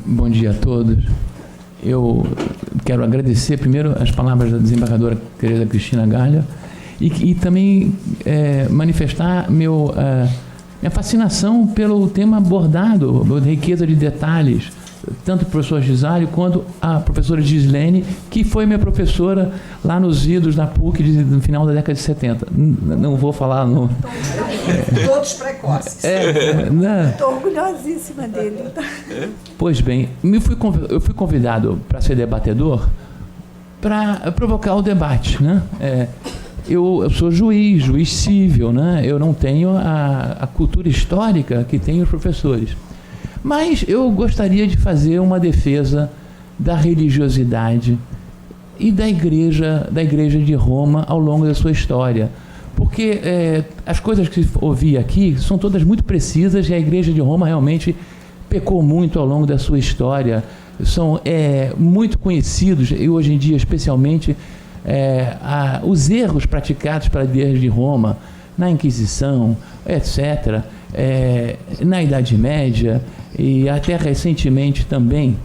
Bom dia a todos. Eu quero agradecer primeiro as palavras da desembargadora querida Cristina Galha e também manifestar minha fascinação pelo tema abordado, a riqueza de detalhes, tanto o professor Gisário quanto a professora Gislene, que foi minha professora lá nos idos da PUC no final da década de 70. Não vou falar... Todos precoces. Estou orgulhosíssima dele. Pois bem, eu fui convidado para ser debatedor para provocar o debate, né? Eu sou juiz civil, né? Eu não tenho a cultura histórica que têm os professores. Mas eu gostaria de fazer uma defesa da religiosidade e da igreja de Roma ao longo da sua história. Porque as coisas que ouvi aqui são todas muito precisas e a igreja de Roma realmente pecou muito ao longo da sua história. São muito conhecidos, e hoje em dia especialmente, os erros praticados pela igreja de Roma na Inquisição, etc., na Idade Média e até recentemente também.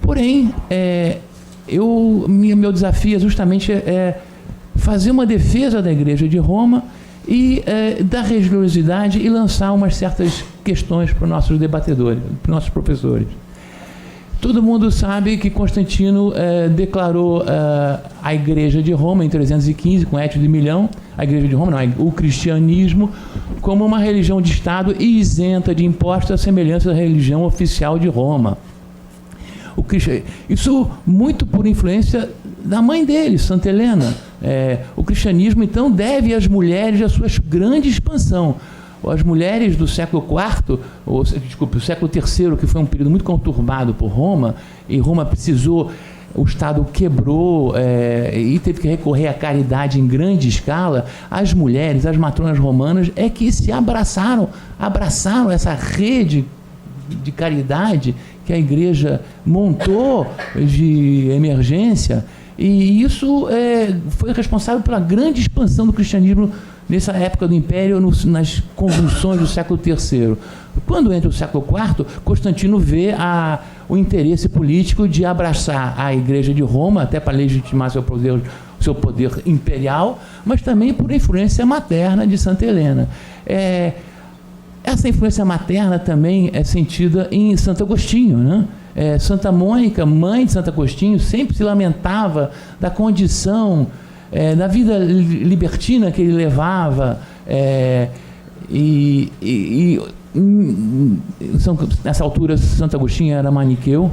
Porém, meu desafio é justamente fazer uma defesa da Igreja de Roma e da religiosidade e lançar umas certas questões para os nossos debatedores, para os nossos professores. Todo mundo sabe que Constantino declarou a Igreja de Roma em 315, com Étio de Milhão, a Igreja de Roma, não, o cristianismo, como uma religião de Estado e isenta de impostos à semelhança da religião oficial de Roma. Isso muito por influência da mãe dele, Santa Helena. O cristianismo, então, deve às mulheres a sua grande expansão. As mulheres do século IV, o século III, que foi um período muito conturbado por Roma, e Roma precisou, o Estado quebrou e teve que recorrer à caridade em grande escala. As mulheres, as matronas romanas, que se abraçaram essa rede de caridade que a igreja montou de emergência, e isso foi responsável pela grande expansão do cristianismo nessa época do Império, nas convulsões do século III. Quando entra o século IV, Constantino vê o interesse político de abraçar a Igreja de Roma, até para legitimar seu poder imperial, mas também por influência materna de Santa Helena. Essa influência materna também é sentida em Santo Agostinho, né? Santa Mônica, mãe de Santo Agostinho, sempre se lamentava da condição, da vida libertina que ele levava, nessa altura Santo Agostinho era maniqueu,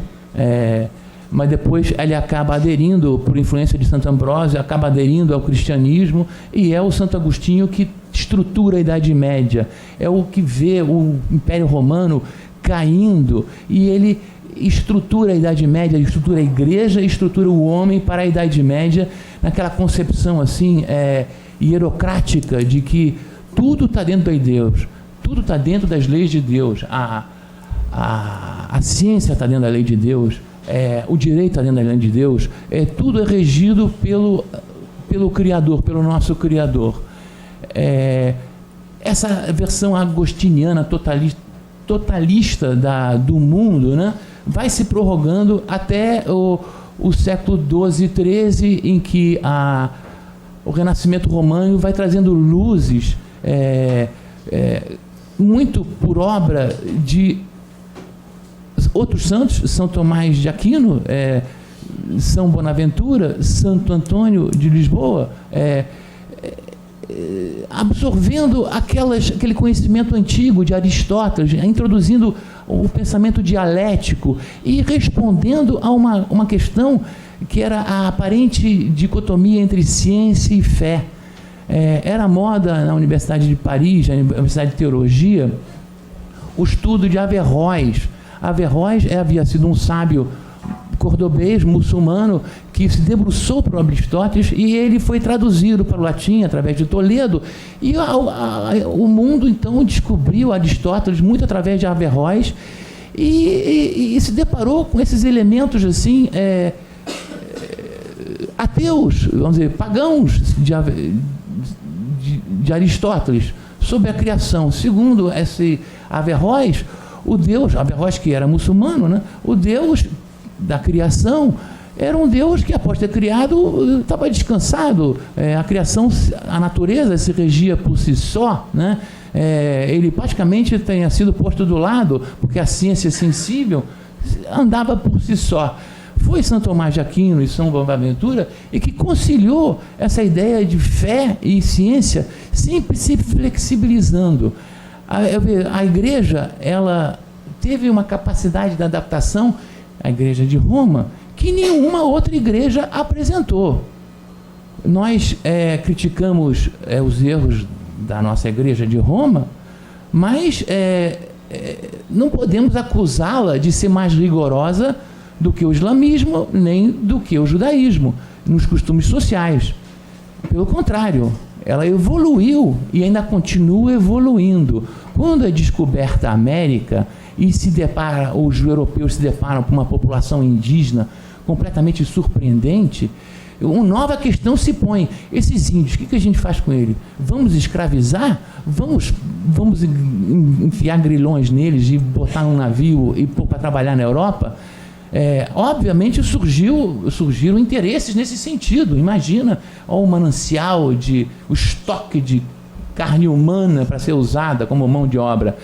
mas depois ele acaba aderindo, por influência de Santo Ambrósio, acaba aderindo ao cristianismo, e é o Santo Agostinho que estrutura a Idade Média, é o que vê o Império Romano caindo, e ele estrutura a Idade Média, estrutura a igreja, estrutura o homem para a Idade Média, naquela concepção assim, hierocrática, de que tudo está dentro de Deus, tudo está dentro das leis de Deus, a ciência está dentro da lei de Deus, o direito está dentro da lei de Deus, tudo é regido pelo Criador, pelo nosso Criador. Essa versão agostiniana totalista do mundo, né, vai se prorrogando até o século XII e XIII, em que o Renascimento romano vai trazendo luzes muito por obra de outros santos, São Tomás de Aquino, São Bonaventura, Santo Antônio de Lisboa, absorvendo aquele conhecimento antigo de Aristóteles, introduzindo o pensamento dialético e respondendo a uma questão que era a aparente dicotomia entre ciência e fé. Era moda na Universidade de Paris, na Universidade de Teologia, o estudo de Averroes. Averroes havia sido um sábio cordobês, muçulmano, que se debruçou para o Aristóteles, e ele foi traduzido para o latim através de Toledo, e o mundo então descobriu Aristóteles muito através de Averroes, e se deparou com esses elementos assim, ateus, vamos dizer, pagãos de Aristóteles, sobre a criação. Segundo esse Averroes, o Deus, Averroes que era muçulmano, né? O Deus da criação era um Deus que, após ter criado, estava descansado. A criação, a natureza se regia por si só, né? Ele praticamente tenha sido posto do lado, porque a ciência sensível andava por si só. Foi Santo Tomás de Aquino e São Boaventura e que conciliou essa ideia de fé e ciência, sempre se flexibilizando. A igreja, ela teve uma capacidade de adaptação, a igreja de Roma, que nenhuma outra igreja apresentou. Nós criticamos os erros da nossa igreja de Roma, mas não podemos acusá-la de ser mais rigorosa do que o islamismo, nem do que o judaísmo, nos costumes sociais. Pelo contrário, ela evoluiu e ainda continua evoluindo. Quando é descoberta a América e os europeus se deparam com uma população indígena completamente surpreendente, uma nova questão se põe. Esses índios, o que a gente faz com eles? Vamos escravizar? Vamos enfiar grilhões neles e botar num navio e pôr para trabalhar na Europa? Obviamente surgiram interesses nesse sentido. Imagina o manancial, o estoque de carne humana para ser usada como mão de obra.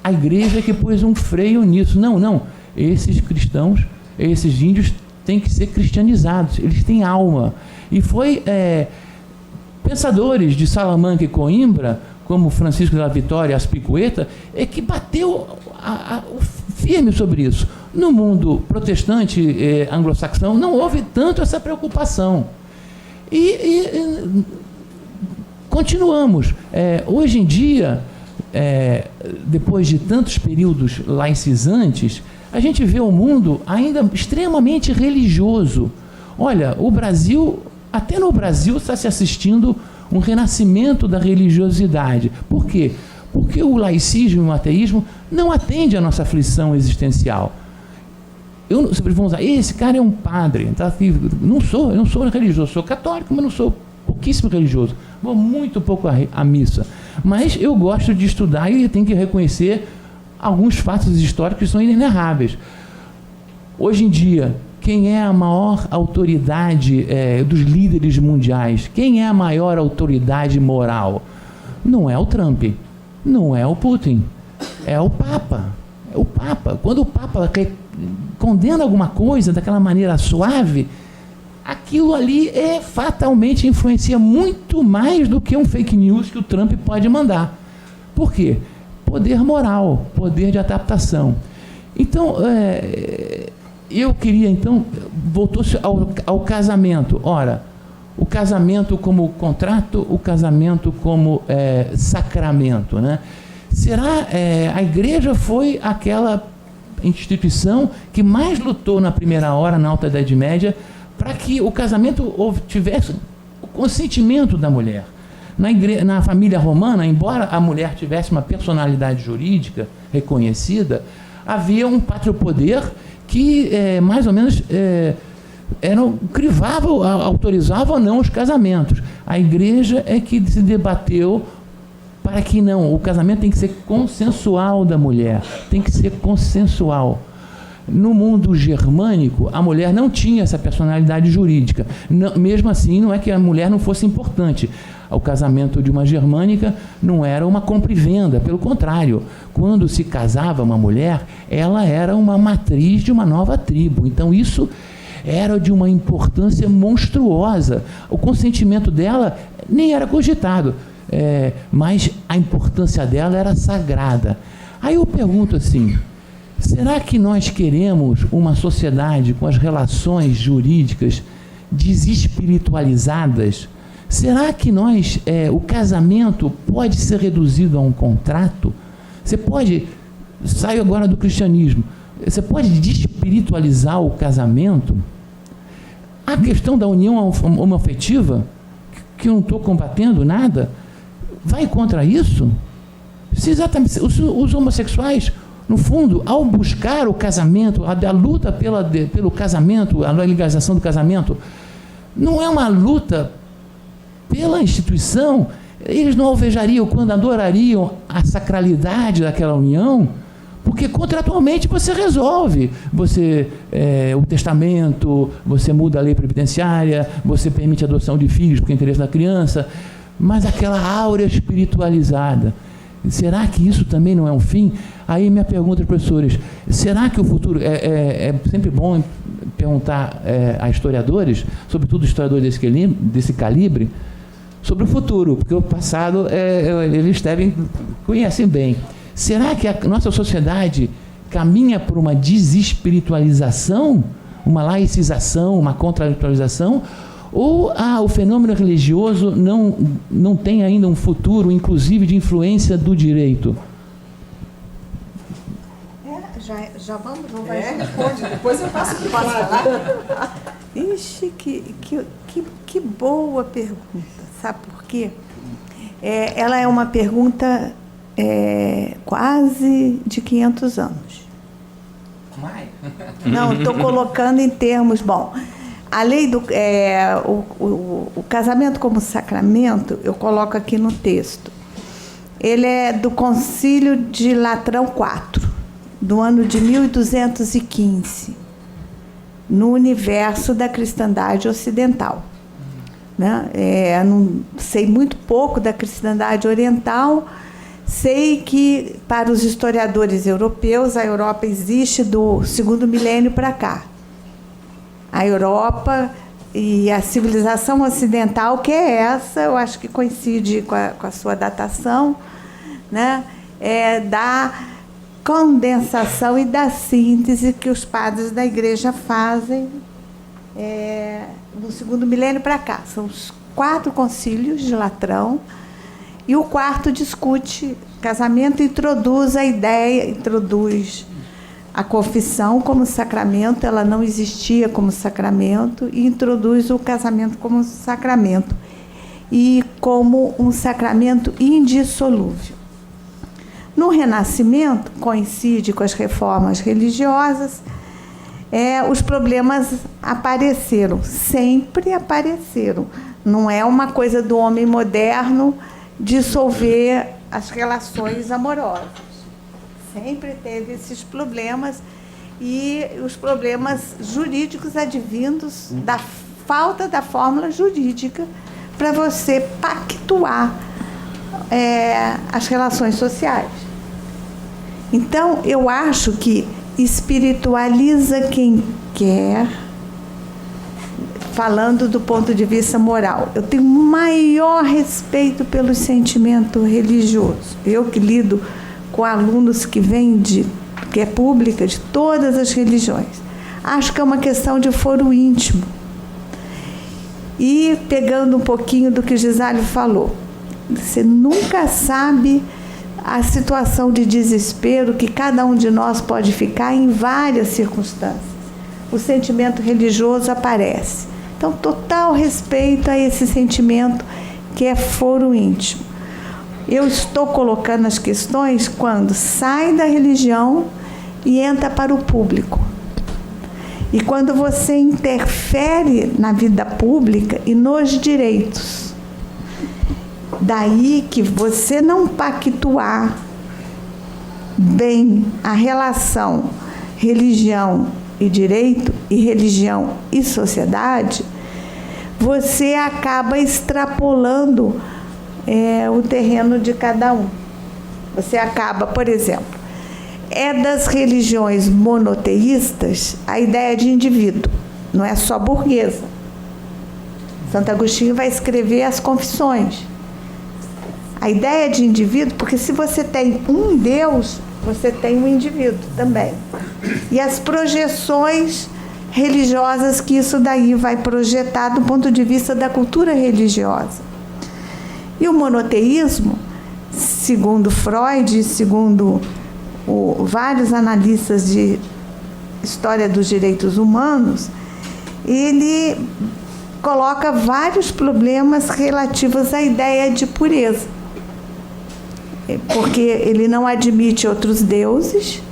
A igreja que pôs um freio nisso. Não, esses cristãos, esses índios têm que ser cristianizados, eles têm alma. E foi pensadores de Salamanca e Coimbra, como Francisco de la Vitória Aspicueta, que bateu firme sobre isso. No mundo protestante anglo-saxão não houve tanto essa preocupação. E continuamos. Hoje em dia, depois de tantos períodos laicizantes, a gente vê o mundo ainda extremamente religioso. Olha, o Brasil, até no Brasil está se assistindo um renascimento da religiosidade. Por quê? Porque o laicismo e o ateísmo não atendem à nossa aflição existencial. Vamos usar, esse cara é um padre, tá? Eu não sou religioso, sou católico, mas não sou pouquíssimo religioso. Vou muito pouco à missa. Mas eu gosto de estudar e tenho que reconhecer alguns fatos históricos que são inenarráveis. Hoje em dia, quem é a maior autoridade dos líderes mundiais? Quem é a maior autoridade moral? Não é o Trump, não é o Putin, é o Papa. É o Papa. Quando o Papa condena alguma coisa daquela maneira suave, aquilo ali fatalmente influencia muito mais do que um fake news que o Trump pode mandar. Por quê? Poder moral, poder de adaptação. Então, eu queria, então, voltou-se ao casamento. Ora, o casamento como contrato, o casamento como sacramento, né? Será a igreja foi aquela instituição que mais lutou na primeira hora, na Alta Idade Média, para que o casamento tivesse o consentimento da mulher. Na família romana, embora a mulher tivesse uma personalidade jurídica reconhecida, havia um pátrio-poder que mais ou menos autorizava ou não os casamentos. A igreja é que se debateu para que não, o casamento tem que ser consensual da mulher, tem que ser consensual. No mundo germânico, a mulher não tinha essa personalidade jurídica. Não, mesmo assim, não é que a mulher não fosse importante. O casamento de uma germânica não era uma compra e venda, pelo contrário. Quando se casava uma mulher, ela era uma matriz de uma nova tribo. Então, isso era de uma importância monstruosa. O consentimento dela nem era cogitado, mas a importância dela era sagrada. Aí eu pergunto assim, será que nós queremos uma sociedade com as relações jurídicas desespiritualizadas? Será que o casamento pode ser reduzido a um contrato? Você pode, saio agora do cristianismo, Você pode desespiritualizar o casamento? A questão da união homoafetiva, que eu não estou combatendo nada, vai contra isso? Se exatamente, os homossexuais, no fundo, ao buscar o casamento, a luta pelo casamento, a legalização do casamento, não é uma luta pela instituição. Eles não alvejariam quando adorariam a sacralidade daquela união, porque contratualmente você resolve. O testamento, você muda a lei previdenciária, você permite a adoção de filhos porque é interesse da criança, mas aquela áurea espiritualizada, será que isso também não é um fim? Aí minha pergunta, professores, será que o futuro... É sempre bom perguntar a historiadores, sobretudo historiadores desse calibre, sobre o futuro, porque o passado eles conhecem bem. Será que a nossa sociedade caminha por uma desespiritualização, uma laicização, uma contraritualização, ou o fenômeno religioso não tem ainda um futuro, inclusive de influência do direito? Já vamos, responde, depois eu passo para o Flávio. Ixi, que boa pergunta, sabe por quê? Ela é uma pergunta quase de 500 anos. Mais? Não, estou colocando em termos... Bom, a lei do... o casamento como sacramento, eu coloco aqui no texto. Ele é do Concílio de Latrão IV, do ano de 1215, no universo da cristandade ocidental. Né? Não sei muito pouco da cristandade oriental. Sei que, para os historiadores europeus, a Europa existe do 2º milênio para cá. A Europa e a civilização ocidental, que é essa, eu acho que coincide com a sua datação, né? Da condensação e da síntese que os padres da Igreja fazem do 2º milênio para cá. São os 4 concílios de Latrão, e o 4º discute casamento, introduz a ideia, introduz a confissão como sacramento, ela não existia como sacramento, e introduz o casamento como sacramento, e como um sacramento indissolúvel. No Renascimento, coincide com as reformas religiosas, os problemas apareceram, sempre apareceram. Não é uma coisa do homem moderno dissolver as relações amorosas. Sempre teve esses problemas, e os problemas jurídicos advindos da falta da fórmula jurídica para você pactuar as relações sociais. Então, eu acho que espiritualiza quem quer, falando do ponto de vista moral. Eu tenho maior respeito pelo sentimento religioso. Eu que lido com alunos que vêm que é pública, de todas as religiões. Acho que é uma questão de foro íntimo. E pegando um pouquinho do que Gisálio falou, você nunca sabe a situação de desespero que cada um de nós pode ficar em várias circunstâncias. O sentimento religioso aparece. Então, total respeito a esse sentimento que é foro íntimo. Eu estou colocando as questões quando sai da religião e entra para o público. E quando você interfere na vida pública e nos direitos. Daí que você não pactuar bem a relação religião e direito, e religião e sociedade, você acaba extrapolando o terreno de cada um. Você acaba, por exemplo, das religiões monoteístas a ideia de indivíduo, não é só burguesa. Santo Agostinho vai escrever as Confissões. A ideia de indivíduo, porque se você tem um Deus, você tem um indivíduo também. E as projeções religiosas que isso daí vai projetar do ponto de vista da cultura religiosa. E o monoteísmo, segundo Freud, segundo vários analistas de História dos Direitos Humanos, ele coloca vários problemas relativos à ideia de pureza. Porque ele não admite outros deuses,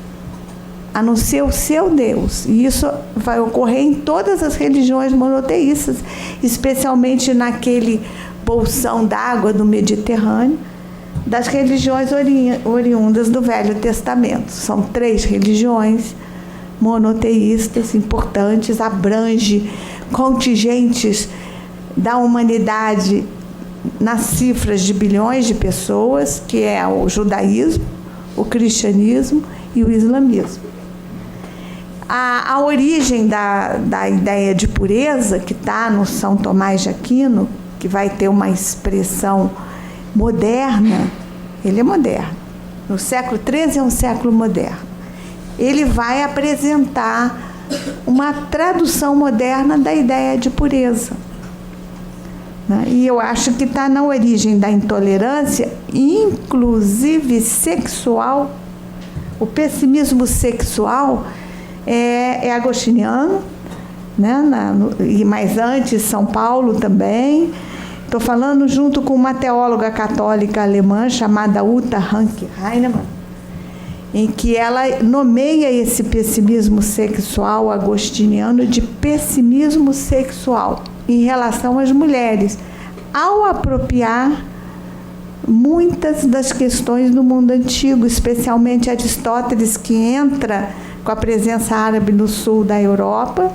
a não ser o seu Deus. E isso vai ocorrer em todas as religiões monoteístas, especialmente naquele bolsão d'água do Mediterrâneo, das religiões oriundas do Velho Testamento. São 3 religiões monoteístas importantes, abrange contingentes da humanidade nas cifras de bilhões de pessoas, que é o judaísmo, o cristianismo e o islamismo. A origem da ideia de pureza, que está no São Tomás de Aquino, que vai ter uma expressão moderna, ele é moderno. No século XIII é um século moderno. Ele vai apresentar uma tradução moderna da ideia de pureza. E eu acho que está na origem da intolerância, inclusive sexual. O pessimismo sexual é agostiniano, né? E mais antes, São Paulo também. Estou falando junto com uma teóloga católica alemã chamada Uta Rank-Heinemann, em que ela nomeia esse pessimismo sexual agostiniano de pessimismo sexual em relação às mulheres, ao apropriar muitas das questões do mundo antigo, especialmente Aristóteles, que entra com a presença árabe no sul da Europa.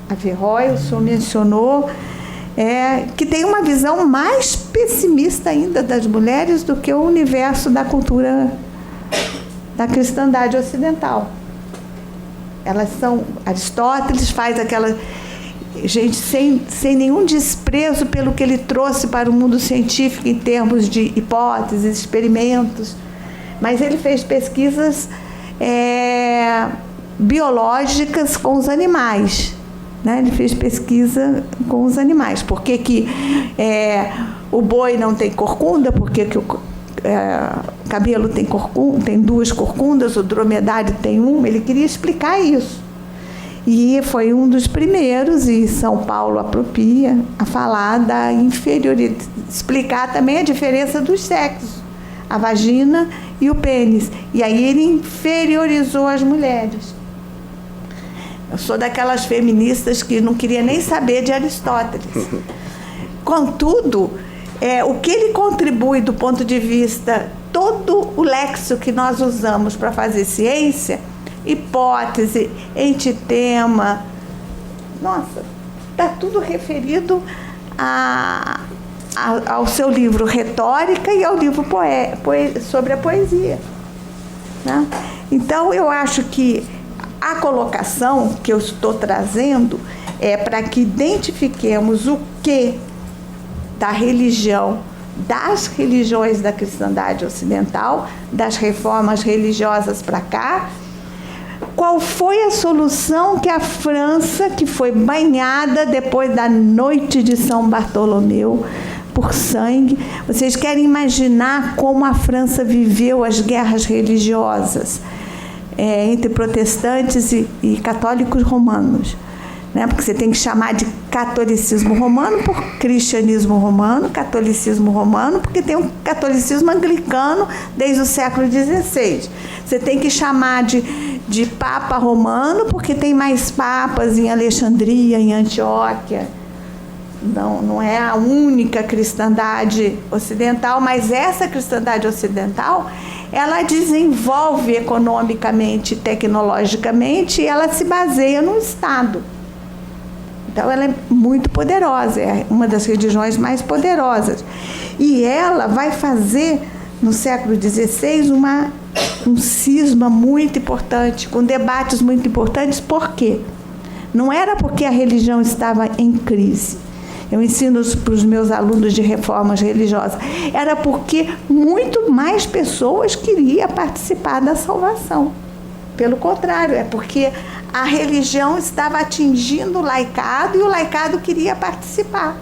Averroes, o senhor mencionou, que tem uma visão mais pessimista ainda das mulheres do que o universo da cultura da cristandade ocidental. Elas são... Aristóteles faz aquela... Gente, sem nenhum desprezo pelo que ele trouxe para o mundo científico em termos de hipóteses, experimentos, mas ele fez pesquisas biológicas com os animais, né? Ele fez pesquisa com os animais. Por que o boi não tem corcunda? Por que o camelo tem 2 corcundas, o dromedário tem 1? Ele queria explicar isso. E foi um dos primeiros, e São Paulo apropria, a falar da inferioridade, explicar também a diferença dos sexos, a vagina e o pênis. E aí ele inferiorizou as mulheres. Eu sou daquelas feministas que não queria nem saber de Aristóteles. Contudo, o que ele contribui do ponto de vista, todo o léxico que nós usamos para fazer ciência, hipótese, entitema, nossa, está tudo referido ao seu livro Retórica e ao livro sobre a poesia, né? Então, eu acho que a colocação que eu estou trazendo é para que identifiquemos o que da religião, das religiões da cristandade ocidental, das reformas religiosas para cá. Qual foi a solução que a França, que foi banhada depois da noite de São Bartolomeu por sangue, vocês querem imaginar como a França viveu as guerras religiosas entre protestantes e católicos romanos, né? Porque você tem que chamar de catolicismo romano por cristianismo romano, catolicismo romano, porque tem um catolicismo anglicano desde o século XVI. Você tem que chamar de Papa Romano, porque tem mais papas em Alexandria, em Antioquia. Não é a única cristandade ocidental, mas essa cristandade ocidental, ela desenvolve economicamente, tecnologicamente, e ela se baseia no Estado. Então, ela é muito poderosa, é uma das religiões mais poderosas. E ela vai fazer, no século XVI, um cisma muito importante, com debates muito importantes. Por quê? Não era porque a religião estava em crise. Eu ensino para os meus alunos de reformas religiosas. Era porque muito mais pessoas queriam participar da salvação. Pelo contrário, é porque a religião estava atingindo o laicado e o laicado queria participar.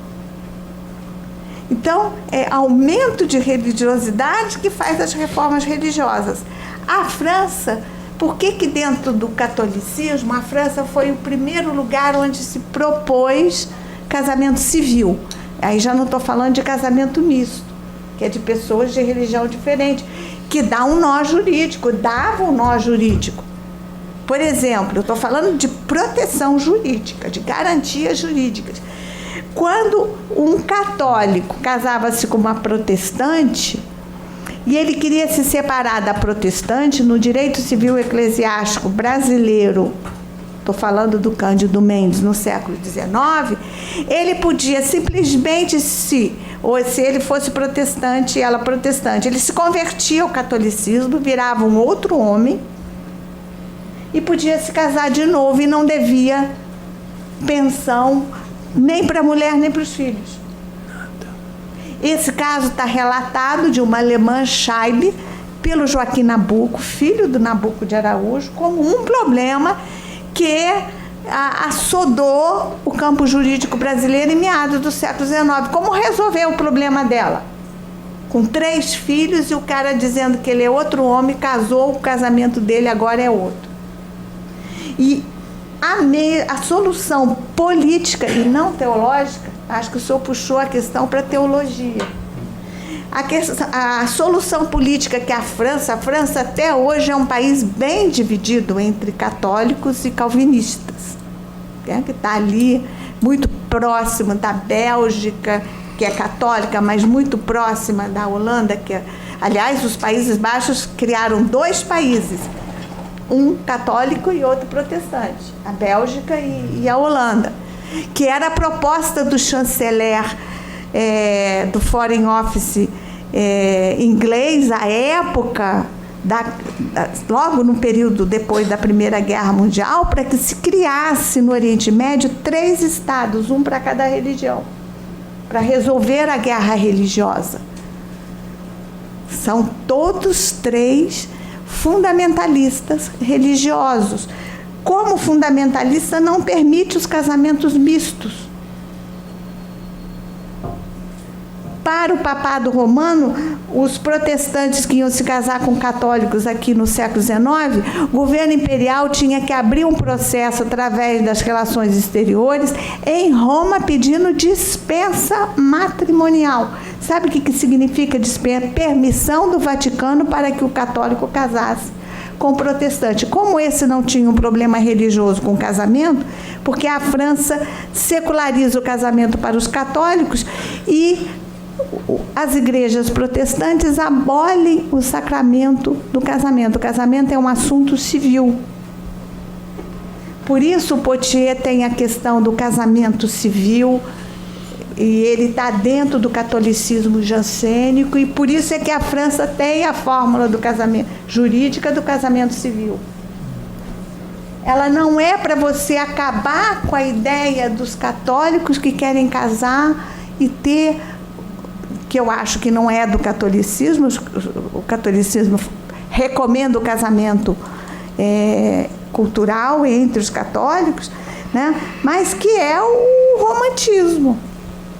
Então, é aumento de religiosidade que faz as reformas religiosas. A França Por que que dentro do catolicismo a França foi o primeiro lugar onde se propôs casamento civil? Aí já não estou falando de casamento misto, que é de pessoas de religião diferente, que dá um nó jurídico, dava um nó jurídico. Por exemplo, eu estou falando de proteção jurídica, de garantias jurídicas. Quando um católico casava-se com uma protestante e ele queria se separar da protestante, no direito civil eclesiástico brasileiro, estou falando do Cândido Mendes no século XIX, ele podia simplesmente ou se ele fosse protestante e ela protestante, ele se convertia ao catolicismo, virava um outro homem e podia se casar de novo e não devia pensão nem para a mulher nem para os filhos. Esse caso está relatado de uma alemã Scheibe pelo Joaquim Nabuco, filho do Nabuco de Araújo, como um problema que assodou o campo jurídico brasileiro em meados do século XIX. Como resolver o problema dela? Com 3 filhos e o cara dizendo que ele é outro homem, casou, o casamento dele agora é outro. E a solução política e não teológica, acho que o senhor puxou a questão para a teologia. A solução política que a França até hoje é um país bem dividido entre católicos e calvinistas, né? Que está ali muito próximo da Bélgica, que é católica, mas muito próxima da Holanda, aliás, os Países Baixos criaram 2 países, um católico e outro protestante, a Bélgica e a Holanda, que era a proposta do chanceler do Foreign Office inglês, à época, logo no período depois da Primeira Guerra Mundial, para que se criasse no Oriente Médio 3 estados, um para cada religião, para resolver a guerra religiosa. São todos 3 fundamentalistas religiosos. Como fundamentalista, não permite os casamentos mistos. Para o papado romano, os protestantes que iam se casar com católicos aqui no século XIX, o governo imperial tinha que abrir um processo através das relações exteriores em Roma pedindo dispensa matrimonial. Sabe o que significa dispensa? Permissão do Vaticano para que o católico casasse com o protestante. Como esse não tinha um problema religioso com o casamento, porque a França seculariza o casamento para os católicos e as igrejas protestantes abolem o sacramento do casamento. O casamento é um assunto civil. Por isso o Potier tem a questão do casamento civil, e ele está dentro do catolicismo jansênico, e por isso é que a França tem a fórmula do casamento jurídica do casamento civil. Ela não é para você acabar com a ideia dos católicos que querem casar e ter, que eu acho que não é do catolicismo, o catolicismo recomenda o casamento cultural entre os católicos, né? Mas que é o romantismo,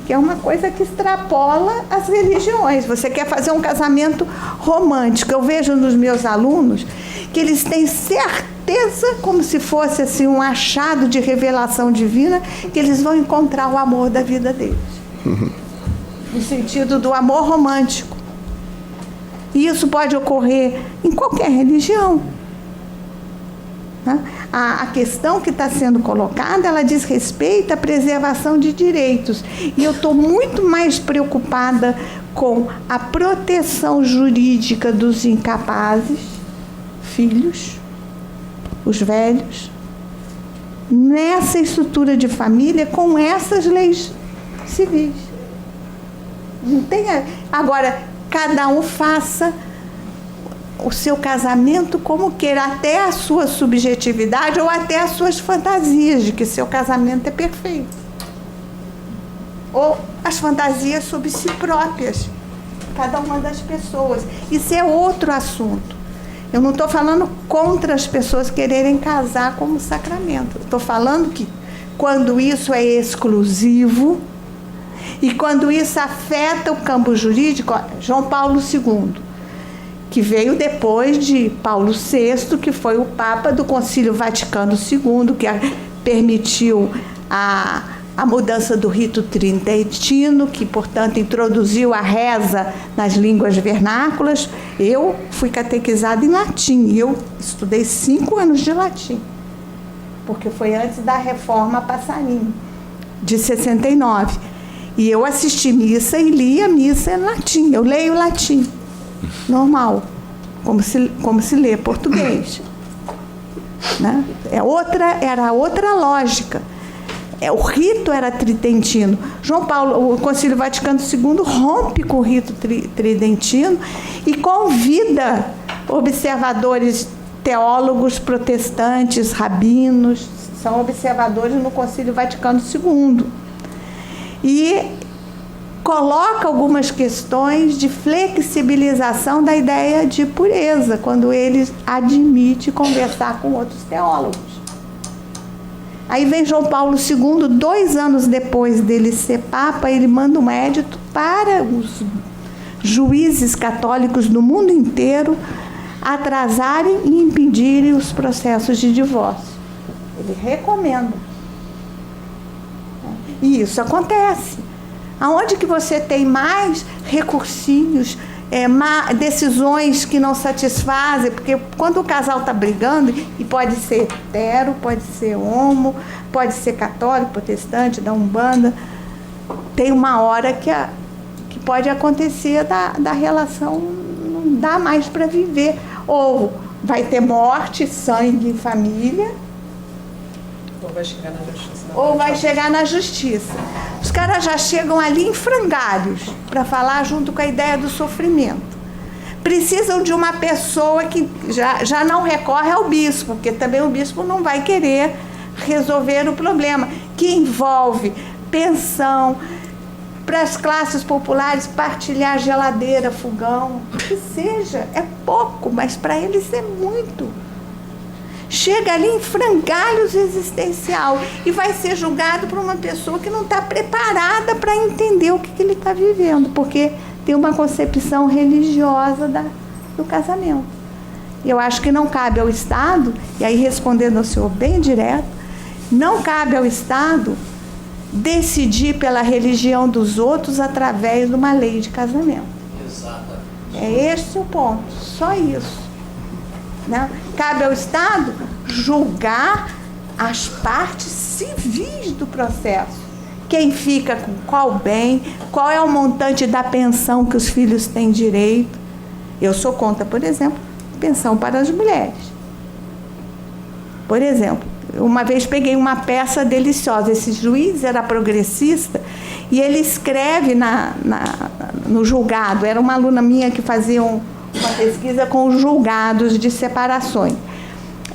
que é uma coisa que extrapola as religiões. Você quer fazer um casamento romântico. Eu vejo nos meus alunos que eles têm certeza, como se fosse assim, um achado de revelação divina, que eles vão encontrar o amor da vida deles. No sentido do amor romântico. E isso pode ocorrer em qualquer religião. A questão que está sendo colocada, ela diz respeito à preservação de direitos. E eu estou muito mais preocupada com a proteção jurídica dos incapazes, filhos, os velhos, nessa estrutura de família, com essas leis civis. Não tem agora, cada um faça o seu casamento como queira, até a sua subjetividade ou até as suas fantasias de que seu casamento é perfeito. Ou as fantasias sobre si próprias, cada uma das pessoas. Isso é outro assunto. Eu não estou falando contra as pessoas quererem casar como sacramento. Estou falando que quando isso é exclusivo e quando isso afeta o campo jurídico, João Paulo II, que veio depois de Paulo VI, que foi o Papa do Concílio Vaticano II, que permitiu a mudança do rito tridentino, que, portanto, introduziu a reza nas línguas vernáculas. Eu fui catequizada em latim, eu estudei 5 anos de latim, porque foi antes da Reforma Passarinho, de 69. E eu assisti missa e lia missa em latim. Eu leio latim, normal, como se lê português. Né? Era outra lógica. O rito era tridentino. João Paulo, o Concílio Vaticano II rompe com o rito tridentino e convida observadores, teólogos protestantes, rabinos, são observadores no Concílio Vaticano II. E coloca algumas questões de flexibilização da ideia de pureza, quando ele admite conversar com outros teólogos. Aí vem João Paulo II, 2 anos depois dele ser Papa, ele manda um edito para os juízes católicos do mundo inteiro atrasarem e impedirem os processos de divórcio. Ele recomenda. E isso acontece. Aonde que você tem mais recursinhos, decisões que não satisfazem, porque quando o casal está brigando, e pode ser hetero, pode ser homo, pode ser católico, protestante, da Umbanda, tem uma hora que pode acontecer da relação não dá mais para viver. Ou vai ter morte, sangue em família, ou vai chegar na justiça. Ou vai chegar na justiça. Os caras já chegam ali em frangalhos para falar junto com a ideia do sofrimento. Precisam de uma pessoa que já não recorre ao bispo, porque também o bispo não vai querer resolver o problema, que envolve pensão, para as classes populares partilhar geladeira, fogão, o que seja. É pouco, mas para eles é muito. Chega ali em frangalhos existencial e vai ser julgado por uma pessoa que não está preparada para entender o que ele está vivendo, porque tem uma concepção religiosa do casamento. Eu acho que não cabe ao Estado, e aí respondendo ao senhor bem direto, não cabe ao Estado decidir pela religião dos outros através de uma lei de casamento. Exatamente. É esse o ponto, só isso. Né? Cabe ao Estado julgar as partes civis do processo. Quem fica com qual bem, qual é o montante da pensão que os filhos têm direito. Eu sou contra, por exemplo, pensão para as mulheres. Por exemplo, uma vez peguei uma peça deliciosa. Esse juiz era progressista e ele escreve no julgado. Era uma aluna minha que fazia uma pesquisa com os julgados de separações.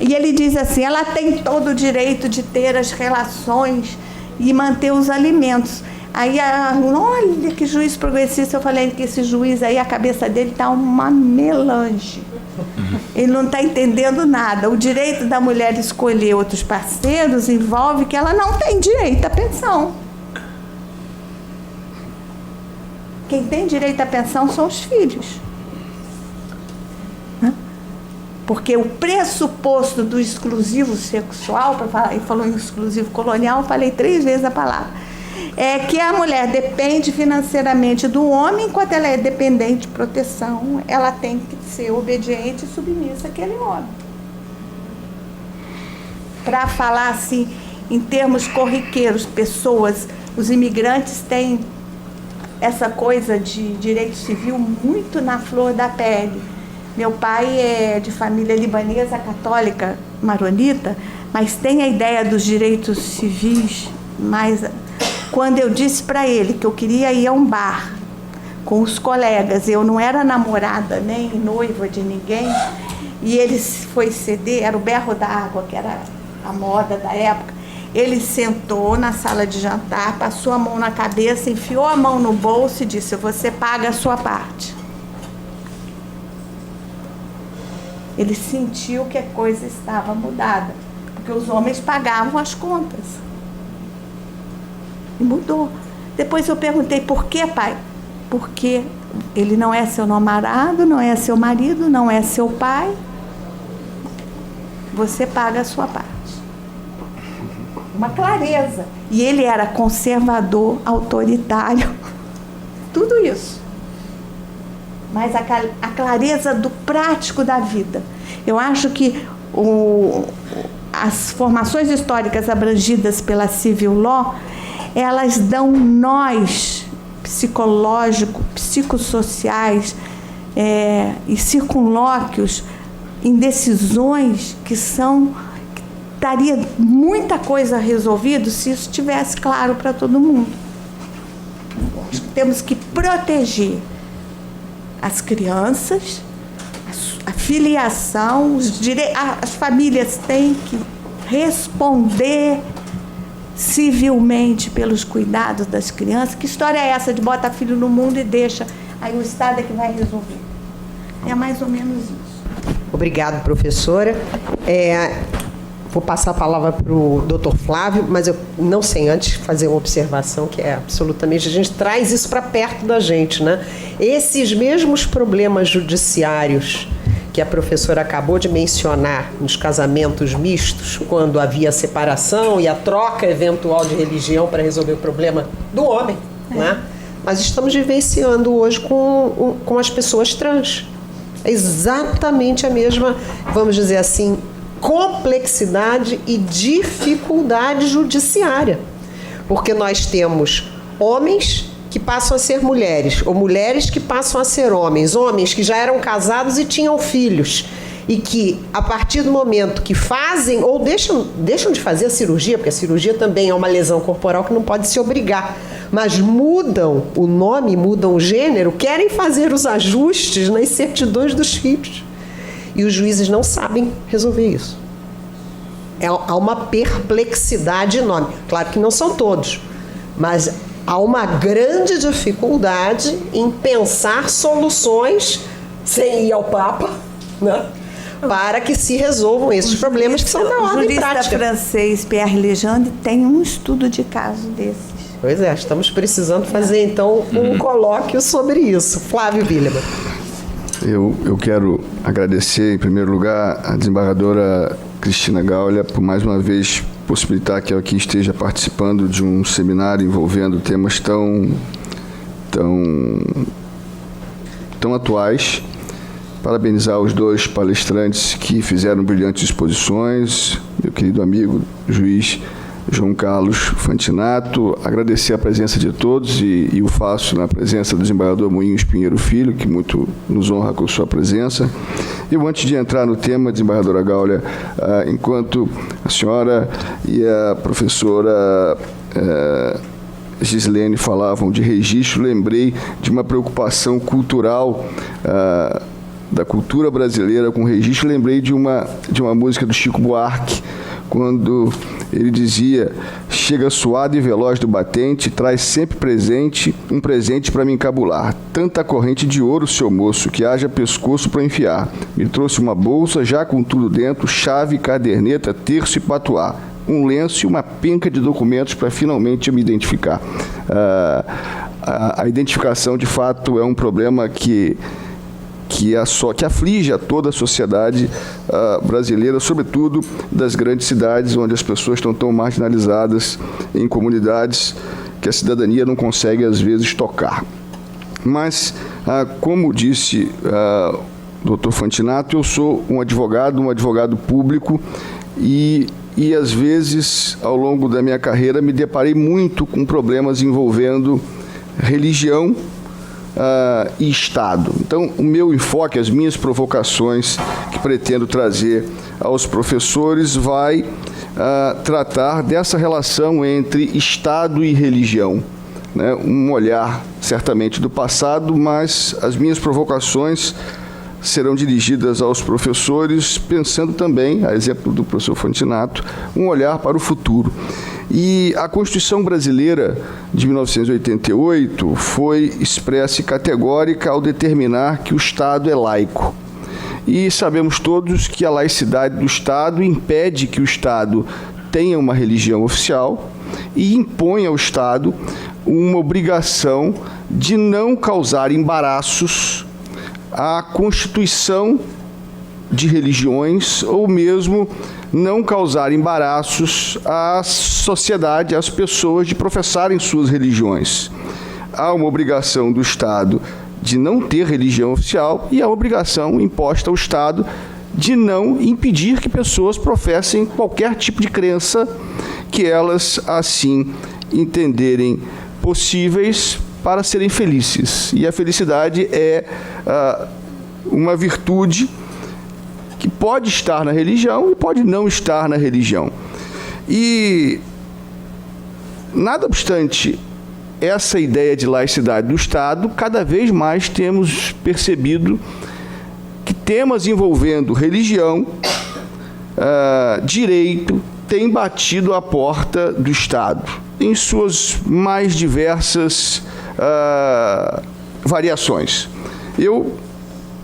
E ele diz assim: ela tem todo o direito de ter as relações e manter os alimentos. Aí a aluna, olha que juiz progressista. Eu falei que esse juiz aí, a cabeça dele está uma melange. Ele não está entendendo nada. O direito da mulher escolher outros parceiros envolve que ela não tem direito à pensão. Quem tem direito à pensão são os filhos. Porque o pressuposto do exclusivo sexual, ele falou em exclusivo colonial, eu falei 3 vezes a palavra, é que a mulher depende financeiramente do homem, enquanto ela é dependente de proteção, ela tem que ser obediente e submissa àquele homem. Para falar assim, em termos corriqueiros, pessoas, os imigrantes têm essa coisa de direito civil muito na flor da pele. Meu pai é de família libanesa, católica, maronita, mas tem a ideia dos direitos civis. Mas quando eu disse para ele que eu queria ir a um bar com os colegas, eu não era namorada nem noiva de ninguém, e ele foi ceder, era o berro da água, que era a moda da época. Ele sentou na sala de jantar, passou a mão na cabeça, enfiou a mão no bolso e disse: você paga a sua parte. Ele sentiu que a coisa estava mudada, porque os homens pagavam as contas. E mudou. Depois eu perguntei: por quê, pai? Porque Ele não é seu namorado, não é seu marido, não é seu pai. Você paga a sua parte. Uma clareza. E ele era conservador, autoritário, tudo isso. Mas a clareza do prático da vida. Eu acho que as formações históricas abrangidas pela Civil Law, elas dão nós psicológicos, psicossociais e circunlóquios em decisões que daria muita coisa resolvida se isso estivesse claro para todo mundo. Acho que temos que proteger as crianças, a filiação, as famílias têm que responder civilmente pelos cuidados das crianças. Que história é essa de bota filho no mundo e deixa, aí o Estado é que vai resolver? É mais ou menos isso. Obrigado, professora. Vou passar a palavra para o doutor Flávio, mas eu não sei antes fazer uma observação que é absolutamente... A gente traz isso para perto da gente, né? Esses mesmos problemas judiciários que a professora acabou de mencionar nos casamentos mistos, quando havia separação e a troca eventual de religião para resolver o problema do homem, né? Nós estamos vivenciando hoje com as pessoas trans. É exatamente a mesma, vamos dizer assim, complexidade e dificuldade judiciária. Porque nós temos homens que passam a ser mulheres, ou mulheres que passam a ser homens, homens que já eram casados e tinham filhos, e que, a partir do momento que fazem ou deixam de fazer a cirurgia, porque a cirurgia também é uma lesão corporal que não pode se obrigar, mas mudam o nome, mudam o gênero, querem fazer os ajustes nas certidões dos filhos. E os juízes não sabem resolver isso. Há uma perplexidade enorme. Claro que não são todos, mas há uma grande dificuldade em pensar soluções sem ir ao Papa, né? Para que se resolvam esses problemas que são da ordem prática. O jurista francês Pierre Legendre tem um estudo de caso desses. Pois é, estamos precisando fazer então um colóquio sobre isso. Flávio Willemann. Eu quero agradecer, em primeiro lugar, a desembargadora Cristina Gaulia por mais uma vez possibilitar que ela aqui esteja participando de um seminário envolvendo temas tão atuais. Parabenizar os dois palestrantes que fizeram brilhantes exposições, meu querido amigo juiz João Carlos Fantinato, agradecer a presença de todos e o faço na presença do desembargador Moinhos Pinheiro Filho, que muito nos honra com sua presença. Eu, antes de entrar no tema, desembargadora Gaulia, enquanto a senhora e a professora Gislene falavam de registro, lembrei de uma preocupação cultural da cultura brasileira com registro. Lembrei de uma música do Chico Buarque, quando ele dizia: chega suado e veloz do batente, traz sempre um presente para me encabular. Tanta corrente de ouro, seu moço, que haja pescoço para enfiar. Me trouxe uma bolsa, já com tudo dentro, chave, caderneta, terço e patuá. Um lenço e uma penca de documentos para finalmente eu me identificar. A identificação, de fato, é um problema que aflige a toda a sociedade brasileira, sobretudo das grandes cidades, onde as pessoas estão tão marginalizadas em comunidades que a cidadania não consegue, às vezes, tocar. Mas, como disse o Dr. Fantinato, eu sou um advogado público e, às vezes, ao longo da minha carreira, me deparei muito com problemas envolvendo religião e Estado. Então, o meu enfoque, as minhas provocações que pretendo trazer aos professores vai tratar dessa relação entre Estado e religião, né? Um olhar, certamente, do passado, mas as minhas provocações serão dirigidas aos professores, pensando também, a exemplo do professor Fantinato, um olhar para o futuro. E a Constituição brasileira de 1988 foi expressa e categórica ao determinar que o Estado é laico. E sabemos todos que a laicidade do Estado impede que o Estado tenha uma religião oficial e impõe ao Estado uma obrigação de não causar embaraços à constituição de religiões ou mesmo não causar embaraços à sociedade, às pessoas de professarem suas religiões. Há uma obrigação do Estado de não ter religião oficial e a obrigação imposta ao Estado de não impedir que pessoas professem qualquer tipo de crença que elas assim entenderem possíveis para serem felizes. E a felicidade é uma virtude que pode estar na religião e pode não estar na religião. E, nada obstante essa ideia de laicidade do Estado, cada vez mais temos percebido que temas envolvendo religião, direito, têm batido à porta do Estado, em suas mais diversas variações. Eu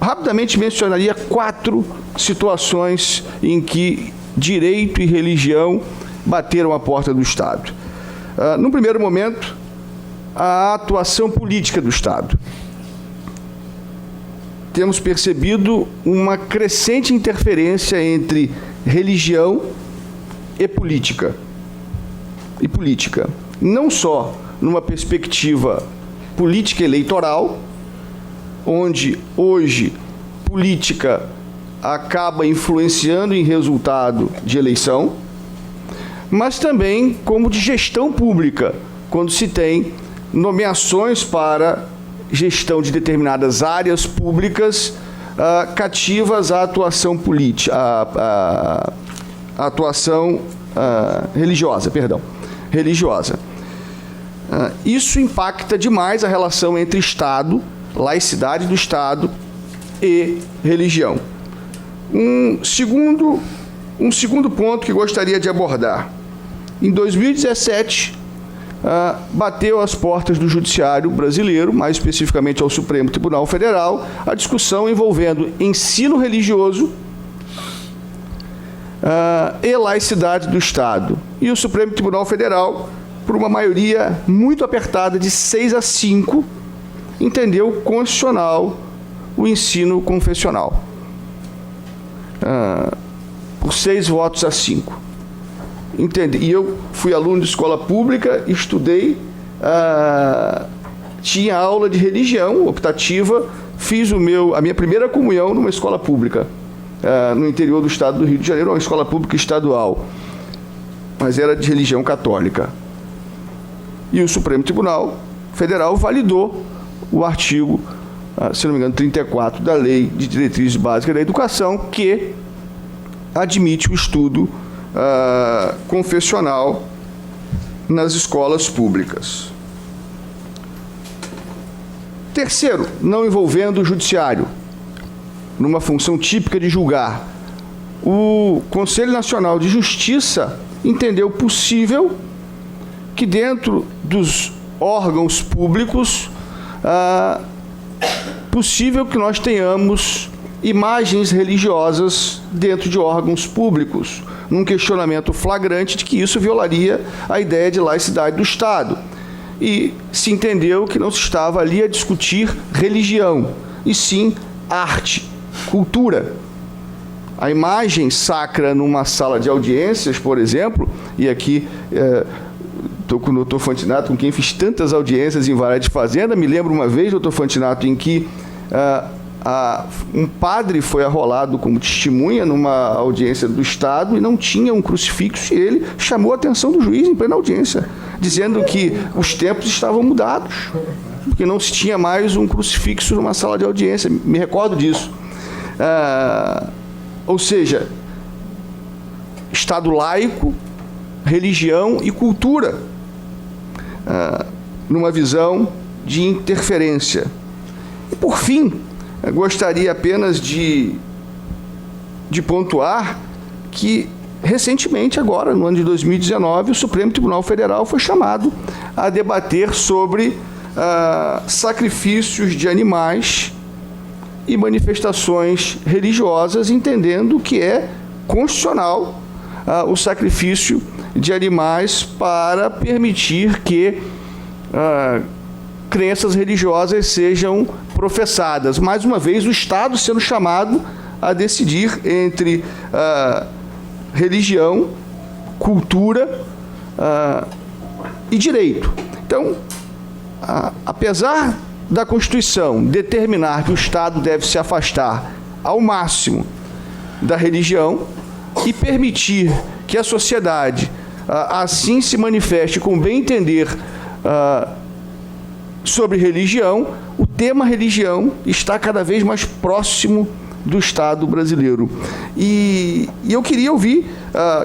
rapidamente mencionaria 4 situações em que direito e religião bateram à porta do Estado. No primeiro momento, a atuação política do Estado. Temos percebido uma crescente interferência entre religião e política. Não só numa perspectiva política eleitoral, onde hoje política acaba influenciando em resultado de eleição, mas também como de gestão pública, quando se tem nomeações para gestão de determinadas áreas públicas cativas à atuação política, à atuação religiosa. Isso impacta demais a relação entre Estado, laicidade do Estado e religião. Um segundo ponto que gostaria de abordar. Em 2017, bateu às portas do Judiciário brasileiro, mais especificamente ao Supremo Tribunal Federal, a discussão envolvendo ensino religioso e laicidade do Estado. E o Supremo Tribunal Federal, por uma maioria muito apertada de 6-5, entendeu constitucional o ensino confessional. Por 6-5. Entendi. E eu fui aluno de escola pública, estudei, tinha aula de religião optativa, fiz a minha primeira comunhão numa escola pública, no interior do estado do Rio de Janeiro, uma escola pública estadual, mas era de religião católica. E o Supremo Tribunal Federal validou o artigo, se não me engano, 34 da Lei de Diretrizes Básicas da Educação, que admite o estudo confessional nas escolas públicas. Terceiro, não envolvendo o judiciário, numa função típica de julgar. O Conselho Nacional de Justiça entendeu possível que dentro dos órgãos públicos, possível que nós tenhamos imagens religiosas dentro de órgãos públicos, num questionamento flagrante de que isso violaria a ideia de laicidade do Estado. E se entendeu que não se estava ali a discutir religião, e sim arte, cultura. A imagem sacra numa sala de audiências, por exemplo, e aqui estou com o doutor Fantinato, com quem fiz tantas audiências em Vara de Fazenda, me lembro uma vez, doutor Fantinato, em que um padre foi arrolado como testemunha numa audiência do Estado e não tinha um crucifixo, e ele chamou a atenção do juiz em plena audiência, dizendo que os tempos estavam mudados, porque não se tinha mais um crucifixo numa sala de audiência. Me recordo disso. Ou seja, Estado laico, religião e cultura, numa visão de interferência. E, por fim, eu gostaria apenas de pontuar que, recentemente, agora, no ano de 2019, o Supremo Tribunal Federal foi chamado a debater sobre sacrifícios de animais e manifestações religiosas, entendendo que é constitucional o sacrifício de animais para permitir que crenças religiosas sejam professadas. Mais uma vez, o Estado sendo chamado a decidir entre religião, cultura e direito. Então, apesar da Constituição determinar que o Estado deve se afastar ao máximo da religião e permitir que a sociedade assim se manifeste com bem entender sobre religião, o tema religião está cada vez mais próximo do Estado brasileiro. E eu queria ouvir,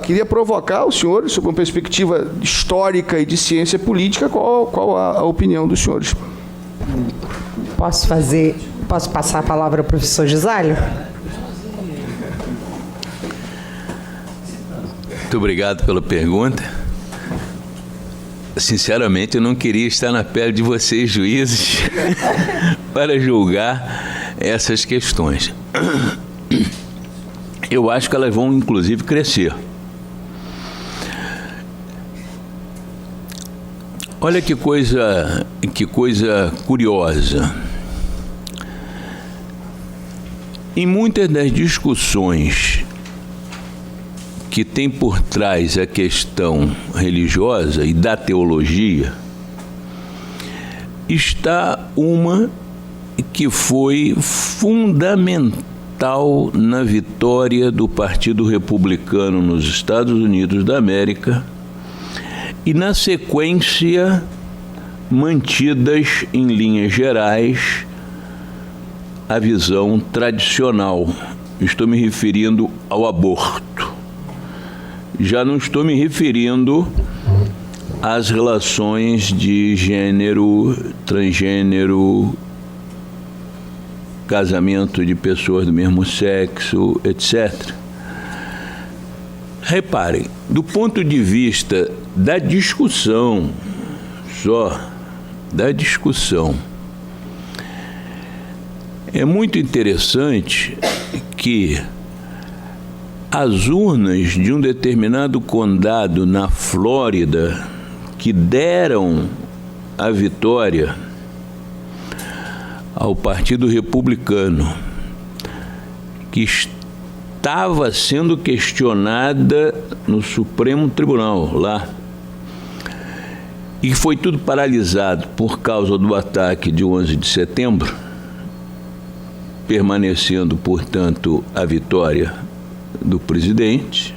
queria provocar os senhores, sob uma perspectiva histórica e de ciência política, qual a opinião dos senhores. Posso passar a palavra ao professor Gisálio? Muito obrigado pela pergunta. Sinceramente, eu não queria estar na pele de vocês, juízes, para julgar essas questões. Eu acho que elas vão, inclusive, crescer. Olha que coisa curiosa. Em muitas das discussões que tem por trás a questão religiosa e da teologia, está uma que foi fundamental na vitória do Partido Republicano nos Estados Unidos da América e, na sequência, mantidas em linhas gerais a visão tradicional. Estou me referindo ao aborto. Já não estou me referindo às relações de gênero, transgênero, casamento de pessoas do mesmo sexo, etc. Reparem, do ponto de vista da discussão, é muito interessante que as urnas de um determinado condado na Flórida que deram a vitória ao Partido Republicano, que estava sendo questionada no Supremo Tribunal lá, e que foi tudo paralisado por causa do ataque de 11 de setembro, permanecendo, portanto, a vitória do presidente,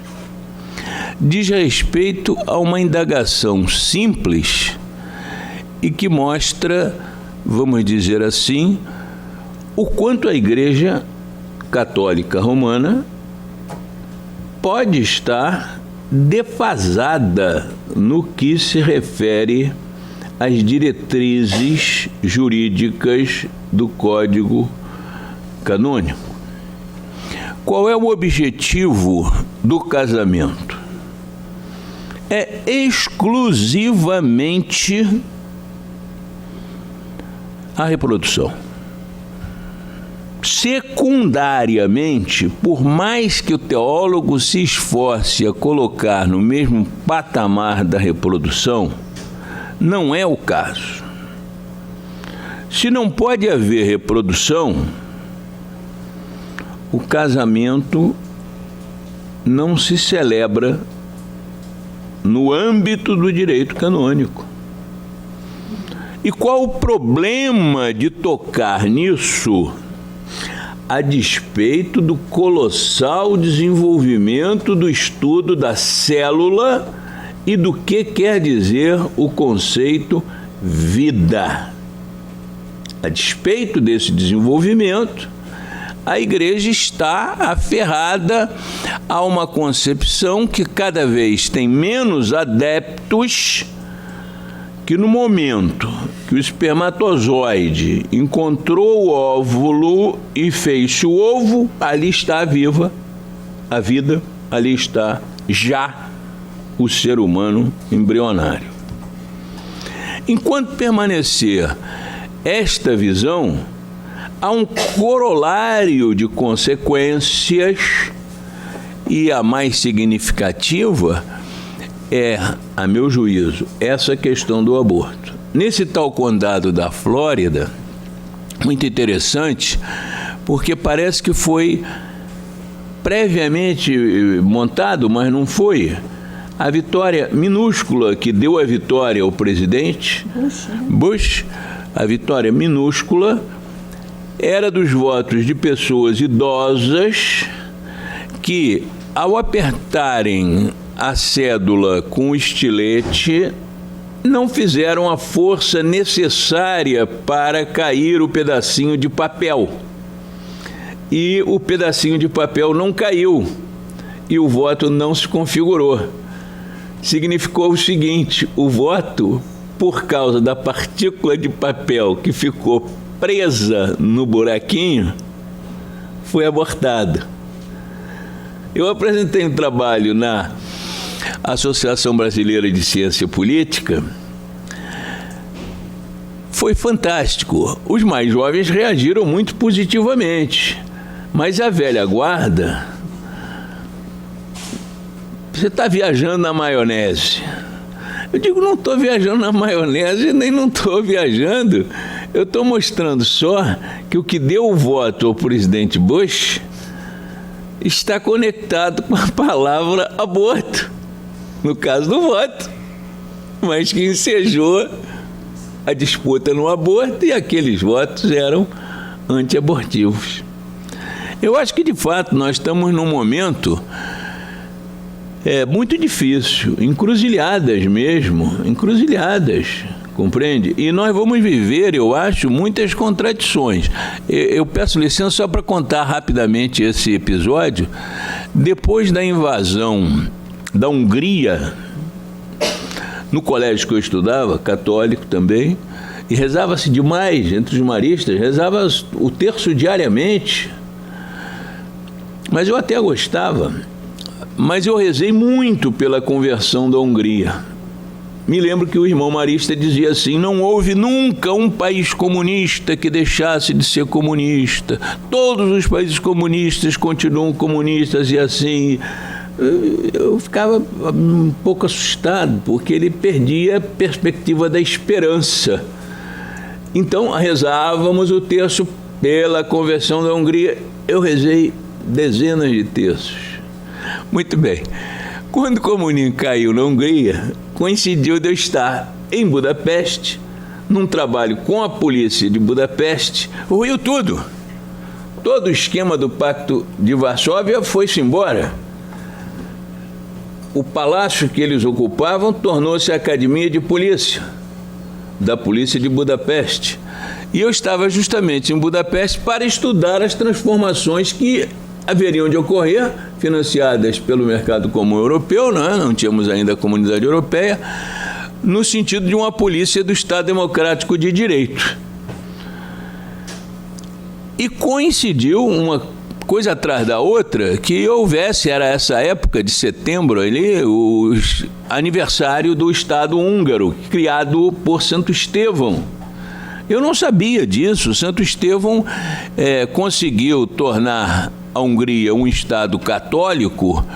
diz respeito a uma indagação simples e que mostra, vamos dizer assim, o quanto a Igreja Católica Romana pode estar defasada no que se refere às diretrizes jurídicas do Código Canônico. Qual é o objetivo do casamento? É exclusivamente a reprodução. Secundariamente, por mais que o teólogo se esforce a colocar no mesmo patamar da reprodução, não é o caso. Se não pode haver reprodução, o casamento não se celebra no âmbito do direito canônico. E qual o problema de tocar nisso, a despeito do colossal desenvolvimento do estudo da célula e do que quer dizer o conceito vida? A despeito desse desenvolvimento, a Igreja está aferrada a uma concepção que cada vez tem menos adeptos, que no momento que o espermatozoide encontrou o óvulo e fez-se o ovo, ali está viva a vida, ali está já o ser humano embrionário. Enquanto permanecer esta visão, há um corolário de consequências e a mais significativa é, a meu juízo, essa questão do aborto. nesse tal condado da Flórida, muito interessante, porque parece que foi previamente montado, mas não foi. A vitória minúscula que deu a vitória ao presidente Bush, a vitória minúscula, era dos votos de pessoas idosas que, ao apertarem a cédula com o estilete, não fizeram a força necessária para cair o pedacinho de papel. E o pedacinho de papel não caiu e o voto não se configurou. Significou o seguinte: o voto, por causa da partícula de papel que ficou presa no buraquinho, foi abortado. Eu apresentei um trabalho na Associação Brasileira de Ciência Política. Foi fantástico. Os mais jovens reagiram muito positivamente, mas a velha guarda, você está viajando na maionese. Eu digo, não estou viajando na maionese, nem não estou viajando. Eu estou mostrando só que o que deu o voto ao presidente Bush está conectado com a palavra aborto, no caso do voto, mas que ensejou a disputa no aborto, e aqueles votos eram anti-abortivos. Eu acho que, de fato, nós estamos num momento muito difícil, encruzilhadas mesmo, encruzilhadas, compreende? E nós vamos viver, eu acho, muitas contradições. Eu peço licença só para contar rapidamente esse episódio. Depois da invasão da Hungria, no colégio que eu estudava, católico também, e rezava-se demais entre os maristas, rezava o terço diariamente, mas eu até gostava. Mas eu rezei muito pela conversão da Hungria. Me lembro que o irmão marista dizia assim: não houve nunca um país comunista que deixasse de ser comunista. Todos os países comunistas continuam comunistas, e assim. Eu ficava um pouco assustado, porque ele perdia a perspectiva da esperança. Então, rezávamos o terço pela conversão da Hungria. Eu rezei dezenas de terços. Muito bem. Quando o comunismo caiu na Hungria, coincidiu de eu estar em Budapeste, num trabalho com a polícia de Budapeste. Ruiu tudo. Todo o esquema do Pacto de Varsóvia foi-se embora. O palácio que eles ocupavam tornou-se a Academia de Polícia, da Polícia de Budapeste. E eu estava justamente em Budapeste para estudar as transformações que haveriam de ocorrer, financiadas pelo mercado comum europeu, não tínhamos ainda a Comunidade Europeia, no sentido de uma polícia do Estado Democrático de Direito. E coincidiu uma coisa atrás da outra, que houvesse, era essa época de setembro ali, o aniversário do Estado húngaro, criado por Santo Estevão. Eu não sabia disso. Santo Estevão conseguiu tornar a Hungria um Estado católico,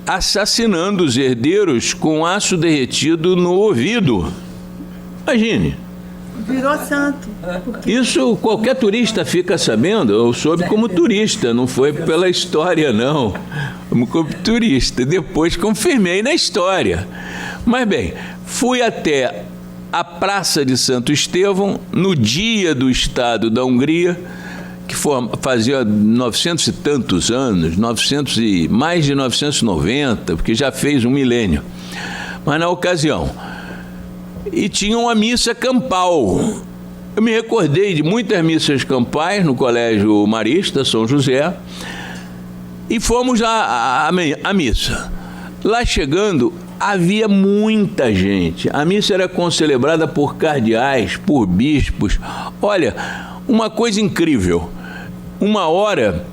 assassinando os herdeiros com aço derretido no ouvido. Imagine. Virou santo. Isso qualquer turista fica sabendo. Eu soube como turista, não foi pela história, não. Como turista. Depois confirmei na história. Mas bem, fui até a Praça de Santo Estevão no dia do Estado da Hungria, que fazia 900 e tantos anos, mais de 990, porque já fez um milênio. Mas na ocasião, e tinha uma missa campal. Eu me recordei de muitas missas campais no Colégio Marista, São José, e fomos à missa. Lá chegando, havia muita gente. A missa era concelebrada por cardeais, por bispos. Olha, uma coisa incrível. Uma hora,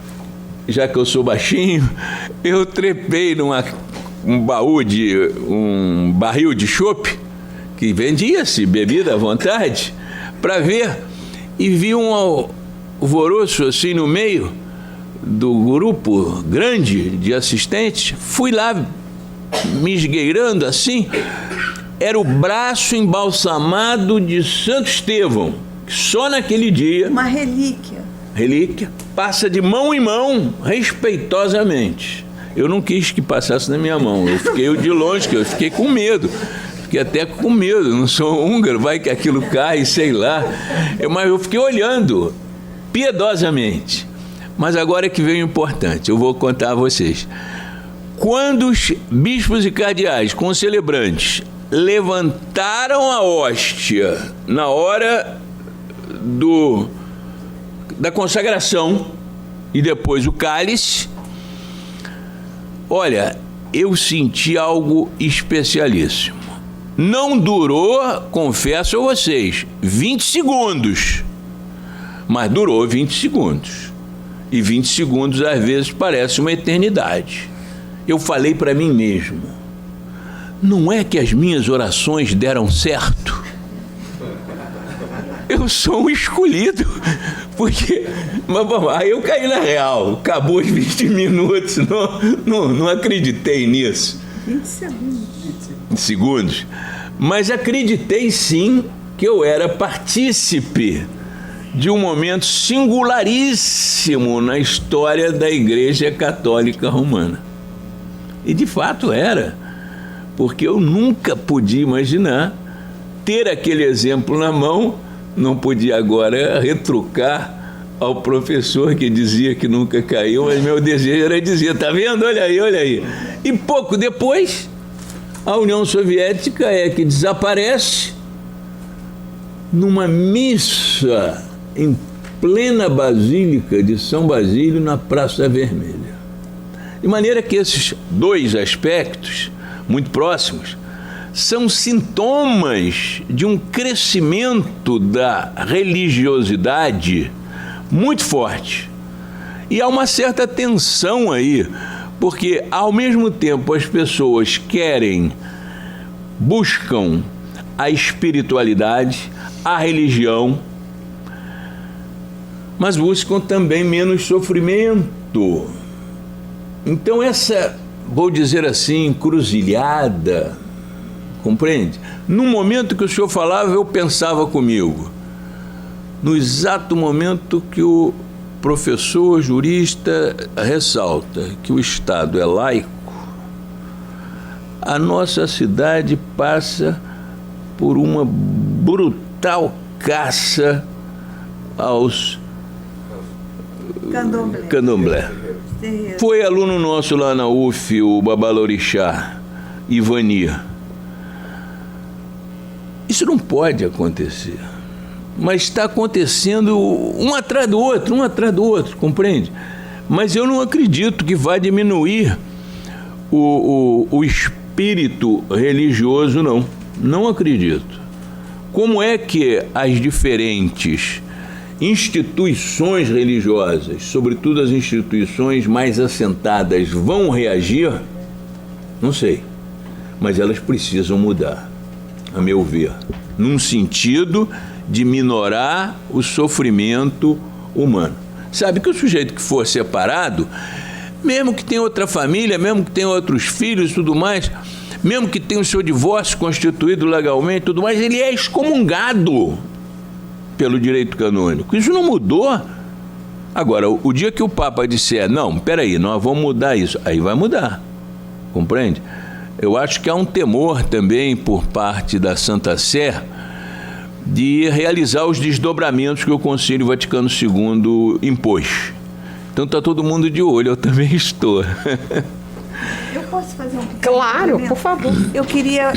já que eu sou baixinho, eu trepei um barril de chopp, que vendia-se bebida à vontade, para ver, e vi um alvoroço assim no meio do grupo grande de assistentes. Fui lá me esgueirando assim, era o braço embalsamado de Santo Estevão, que só naquele dia, Uma relíquia. passa de mão em mão, respeitosamente. Eu não quis que passasse na minha mão, eu fiquei de longe, que eu fiquei com medo. Fiquei até com medo, não sou húngaro, vai que aquilo cai, sei lá. Mas eu fiquei olhando, piedosamente. Mas agora é que vem o importante, eu vou contar a vocês. Quando os bispos e cardeais concelebrantes levantaram a hóstia na hora da consagração e depois o cálice, olha, eu senti algo especialíssimo. Não durou, confesso a vocês, 20 segundos, mas durou 20 segundos. E 20 segundos às vezes parece uma eternidade. Eu falei para mim mesmo, não é que as minhas orações deram certo? Eu sou um escolhido, porque aí eu caí na real, acabou os 20 minutos, não acreditei nisso. 20 segundos. Segundos, mas acreditei sim que eu era partícipe de um momento singularíssimo na história da Igreja Católica Romana. E de fato era, porque eu nunca podia imaginar ter aquele exemplo na mão, não podia agora retrucar ao professor que dizia que nunca caiu, mas meu desejo era dizer, tá vendo? Olha aí, olha aí. E pouco depois, a União Soviética é que desaparece numa missa em plena Basílica de São Basílio, na Praça Vermelha. De maneira que esses dois aspectos, muito próximos, são sintomas de um crescimento da religiosidade muito forte. E há uma certa tensão aí, porque ao mesmo tempo as pessoas buscam a espiritualidade, a religião, mas buscam também menos sofrimento. Então essa, vou dizer assim, encruzilhada, compreende? No momento que o senhor falava, eu pensava comigo, no exato momento que o professor jurista ressalta que o Estado é laico, a nossa cidade passa por uma brutal caça aos candomblé. Foi aluno nosso lá na UF, o Babalorixá, Ivani. Isso não pode acontecer. Mas está acontecendo um atrás do outro, compreende? Mas eu não acredito que vai diminuir o espírito religioso, não. Não acredito. Como é que as diferentes instituições religiosas, sobretudo as instituições mais assentadas, vão reagir? Não sei. Mas elas precisam mudar, a meu ver, num sentido de minorar o sofrimento humano. Sabe que o sujeito que for separado, mesmo que tenha outra família, mesmo que tenha outros filhos e tudo mais, mesmo que tenha o seu divórcio constituído legalmente e tudo mais, ele é excomungado pelo direito canônico. Isso não mudou. Agora, o dia que o Papa disser, não, peraí, nós vamos mudar isso, aí vai mudar, compreende? Eu acho que há um temor também por parte da Santa Sé de realizar os desdobramentos que o Concílio Vaticano II impôs. Então está todo mundo de olho, eu também estou. Eu posso fazer um pequeno Claro, complemento? por favor. Eu queria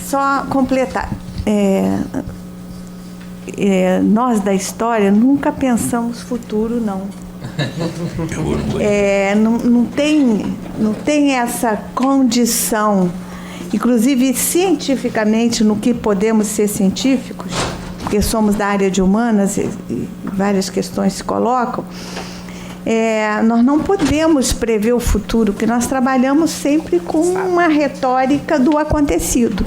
só completar. Nós da história nunca pensamos futuro, não. Não tem essa condição, inclusive cientificamente, no que podemos ser científicos, porque somos da área de humanas e várias questões se colocam, nós não podemos prever o futuro, porque nós trabalhamos sempre com uma retórica do acontecido,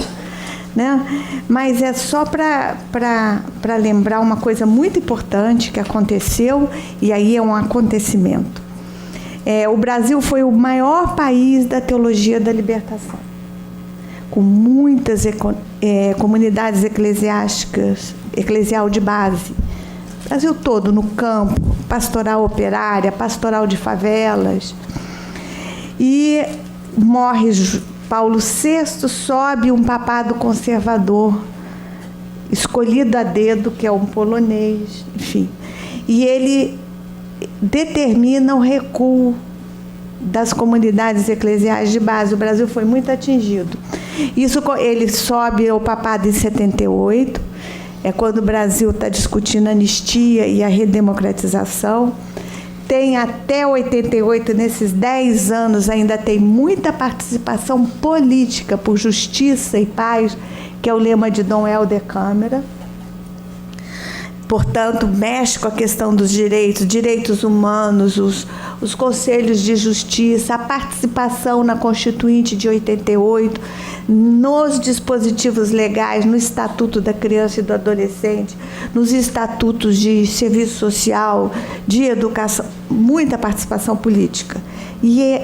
né? Mas é só para lembrar uma coisa muito importante que aconteceu, e aí é um acontecimento. O Brasil foi o maior país da teologia da libertação, com muitas comunidades eclesial de base. Brasil todo, no campo, pastoral operária, pastoral de favelas. E morre Paulo VI, sobe um papado conservador, escolhido a dedo, que é um polonês, enfim. E ele determina o recuo das comunidades eclesiais de base. O Brasil foi muito atingido. Ele sobe ao papado em 78, é quando o Brasil está discutindo a anistia e a redemocratização. Tem até 88, nesses 10 anos, ainda tem muita participação política por justiça e paz, que é o lema de Dom Helder Câmara. Portanto, mexe com a questão dos direitos humanos, os conselhos de justiça, a participação na Constituinte de 88, nos dispositivos legais, no Estatuto da Criança e do Adolescente, nos estatutos de serviço social, de educação, muita participação política. E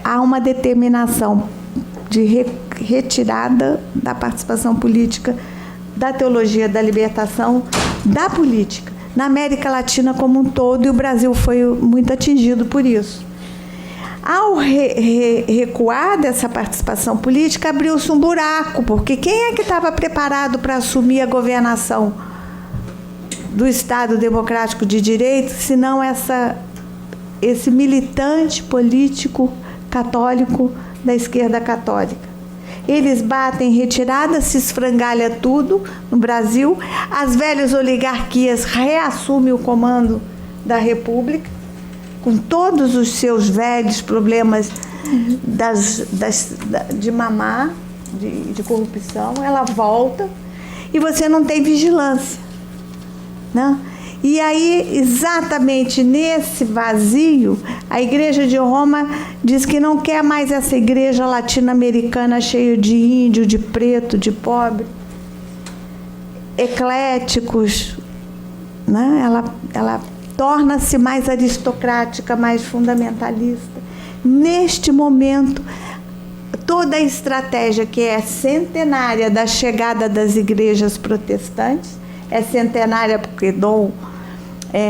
há uma determinação de retirada da participação política, da teologia da libertação, da política, na América Latina como um todo, e o Brasil foi muito atingido por isso. Ao recuar dessa participação política, abriu-se um buraco, porque quem é que estava preparado para assumir a governação do Estado Democrático de Direito, se não esse militante político católico da esquerda católica? Eles batem retirada, se esfrangalha tudo no Brasil, as velhas oligarquias reassumem o comando da República, com todos os seus velhos problemas de mamar, de corrupção, ela volta e você não tem vigilância, né? E aí, exatamente nesse vazio, a Igreja de Roma diz que não quer mais essa igreja latino-americana cheia de índio, de preto, de pobre, ecléticos, né? Ela torna-se mais aristocrática, mais fundamentalista. Neste momento, toda a estratégia que é centenária da chegada das igrejas protestantes, é centenária porque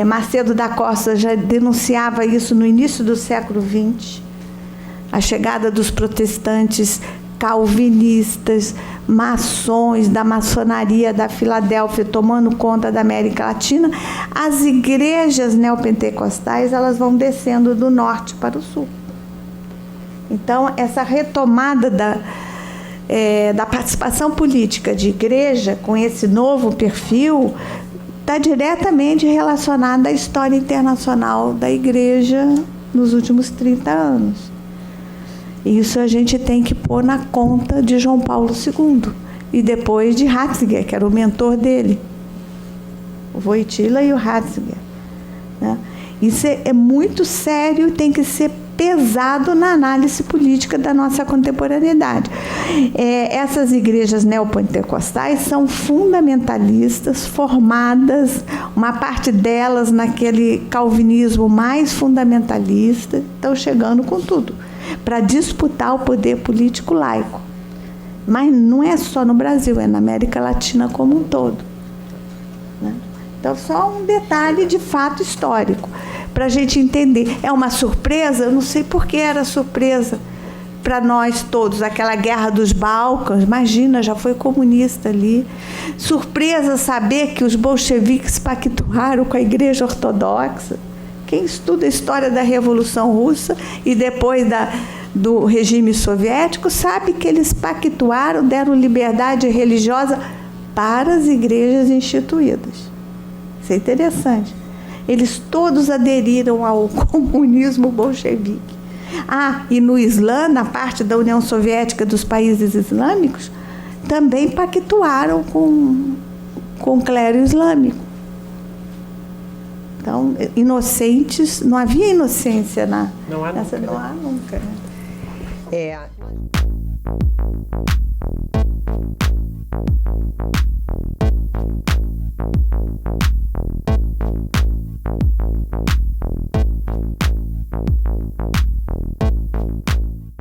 Macedo da Costa já denunciava isso no início do século XX, a chegada dos protestantes calvinistas, maçons, da maçonaria da Filadélfia tomando conta da América Latina. As igrejas neopentecostais, elas vão descendo do norte para o sul. Então, essa retomada da participação política de igreja, com esse novo perfil, está diretamente relacionada à história internacional da igreja nos últimos 30 anos. Isso a gente tem que pôr na conta de João Paulo II e depois de Ratzinger, que era o mentor dele, o Wojtyla e o Ratzinger, né? Isso é muito sério e tem que ser pesado na análise política da nossa contemporaneidade. Essas igrejas neopentecostais são fundamentalistas, formadas, uma parte delas naquele calvinismo mais fundamentalista, estão chegando com tudo, para disputar o poder político laico. Mas não é só no Brasil, é na América Latina como um todo, né? Então, só um detalhe de fato histórico, para a gente entender. É uma surpresa? Eu não sei por que era surpresa para nós todos, aquela guerra dos Balcãs, imagina, já foi comunista ali. Surpresa saber que os bolcheviques pactuaram com a Igreja Ortodoxa. Quem estuda a história da Revolução Russa e depois do regime soviético sabe que eles pactuaram, deram liberdade religiosa para as igrejas instituídas. Isso é interessante. Eles todos aderiram ao comunismo bolchevique. E no Islã, na parte da União Soviética dos países islâmicos, também pactuaram com o clero islâmico. Então, inocentes, não havia inocência nessa. Não há nunca. Né?